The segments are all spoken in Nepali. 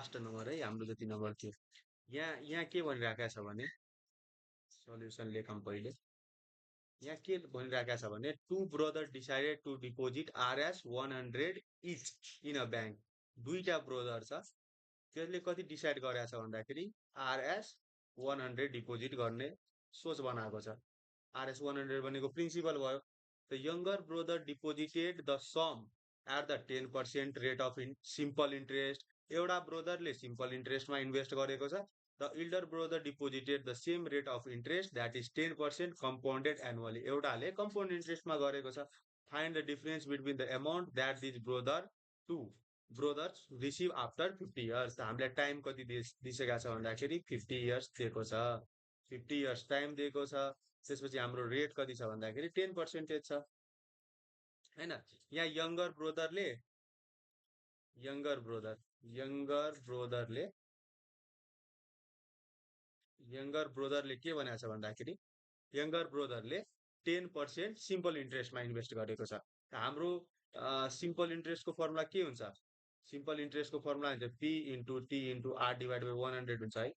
लास्ट नम्बर है हाम्रो जति नम्बर थियो। यहाँ यहाँ के भनिरहेको छ भने सल्युसन लेखौँ पहिले। यहाँ के भनिरहेको छ भने two brother decided to deposit RS 100 each in a bank. दुईटा ब्रदर छ, त्यसले कति डिसाइड गरेको छ भन्दाखेरि आरएस 100 डिपोजिट गर्ने सोच बनाएको छ। आरएस 100 भनेको प्रिन्सिपल भयो। The younger brother deposited the sum at the 10% rate of simple interest. एउटा ब्रदरले सिम्पल इन्ट्रेस्टमा इन्भेस्ट गरेको छ। The elder brother deposited the same rate of interest that is 10% compounded annually. एउटाले कम्पाउन्ड इन्ट्रेस्टमा गरेको छ। Find the difference between the amount that these brother two brothers receive after 50 years. हामीलाई टाइम कति दिइसकेको छ भन्दाखेरि 50 इयर्स दिएको छ। 50 इयर्स टाइम दिएको छ। त्यसपछि हाम्रो रेट कति छ भन्दाखेरि 10% छ हैन। यहाँ यङ्गर ब्रदरले के भनेको छ भन्दाखेरि यङ्गर ब्रदरले 10% सिम्पल इन्ट्रेस्टमा इन्भेस्ट गरेको छ। हाम्रो सिम्पल इन्ट्रेस्टको फर्मुला के हुन्छ? सिम्पल इन्ट्रेस्टको फर्मुला हुन्छ P into T into R divide by 100 हुन्छ है।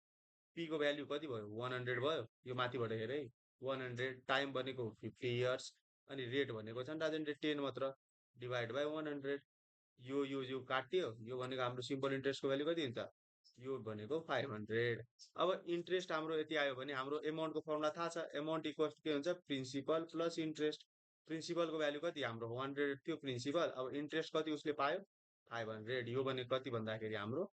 पी को भ्याल्यु कति भयो? 100 भयो। यो माथिबाट हेर है, 100 टाइम भनेको 50 इयर्स अनि रेट भनेको छ 10 मात्र डिभाइड बाई 100। यो काट्यो, यो भनेको हाम्रो सिम्पल इन्ट्रेस्टको भ्याल्यु कति हुन्छ? यो भनेको 500। अब इन्ट्रेस्ट हाम्रो यति आयो भने हाम्रो एमाउन्टको फर्मुला थाहा छ। एमाउन्ट इक्वल्स के हुन्छ? Principal plus interest. प्रिन्सिपलको भ्याल्यु कति? हाम्रो 100 थियो प्रिन्सिपल। अब इन्ट्रेस्ट कति उसले पायो? 500। यो भनेको कति भन्दाखेरि हाम्रो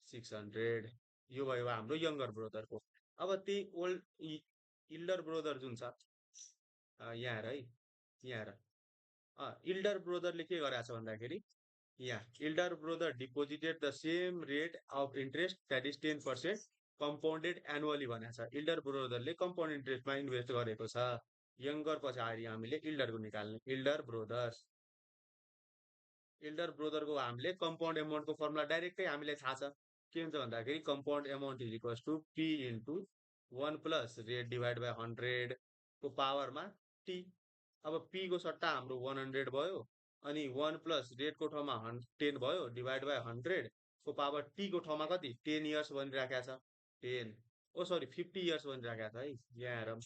600। यो भयो हाम्रो यङ्गर ब्रदरको। अब त्यही ओल्ड इल्डर ब्रदर जुन छ यहाँ हेर है, यहाँ हेर इल्डर ब्रदरले के गरेको छ भन्दाखेरि यहाँ elder brother deposited the same rate of interest that is 10% compounded annually भनेको छ। इल्डर ब्रदरले कम्पाउन्ड इन्ट्रेस्टमा इन्भेस्ट गरेको छ। यङ्गर पछि आएर हामीले इल्डरको निकाल्ने। इल्डर ब्रदरको हामीले कम्पाउन्ड एमाउन्टको फर्मुला डाइरेक्टै हामीलाई थाहा छ। के हुन्छ भन्दाखेरि compound amount is equals to P into 1 plus rate divide by 100 को पावरमा टी। अब पी को सट्टा हाम्रो 100 भयो अनि 1 प्लस रेटको ठाउँमा 10 भयो डिभाइड बाई 100 को पावर टी को ठाउँमा कति? 10 इयर्स भनिराखेको छ। 10 50 इयर्स भनिराखेको छ है। यहाँ हेरौँ,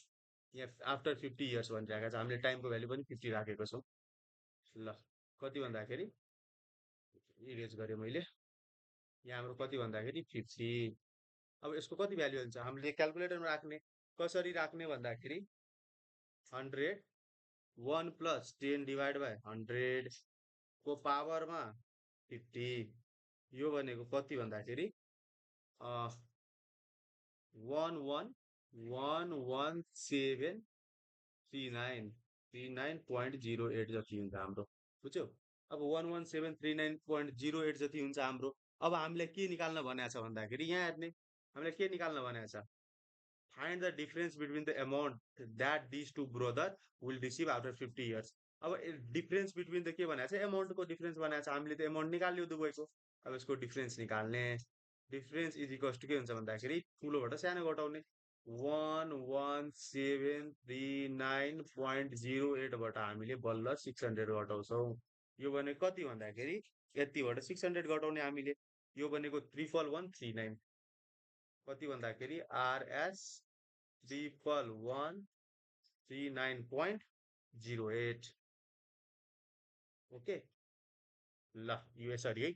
यहाँ आफ्टर 50 इयर्स भनिराखेको छ। हामीले टाइमको भ्याल्यु पनि 50 राखेको छौँ। ल कति भन्दाखेरि इरेज गरेँ मैले। यहाँ हाम्रो कति भन्दाखेरि 50। अब यसको कति भ्याल्यु हुन्छ? हामीले क्यालकुलेटरमा राख्ने। कसरी राख्ने भन्दाखेरि 100 1 प्लस 10 डिभाइड बाई 100 को पावरमा 50। यो भनेको कति भन्दाखेरि 111739 जति हुन्छ हाम्रो। बुझ्यौ? अब 111739.08 जति हुन्छ हाम्रो। अब हामीलाई के निकाल्न भनेको छ भन्दाखेरि यहाँ हेर्ने, हामीलाई के निकाल्न भनेको छ? Find the difference between the amount that this two brother will receive after 50 years. अब डिफरेन्स बिट्विन द के भनेको छ? एमाउन्टको डिफरेन्स भनेको छ। हामीले त एमाउन्ट निकाल्यो दुवैको। अब यसको डिफरेन्स निकाल्ने। डिफरेन्स इज इक्वल्स टु के हुन्छ भन्दाखेरि ठुलोबाट सानो घटाउने। 111739.08 बाट हामीले बल्ल 600 घटाउँछौँ। यो भने कति भन्दाखेरि यतिबाट 600 घटाउने हामीले। यो भनेको 31139 कति भन्दाखेरि आरएस 31139.08। ओके ल यो यसरी है।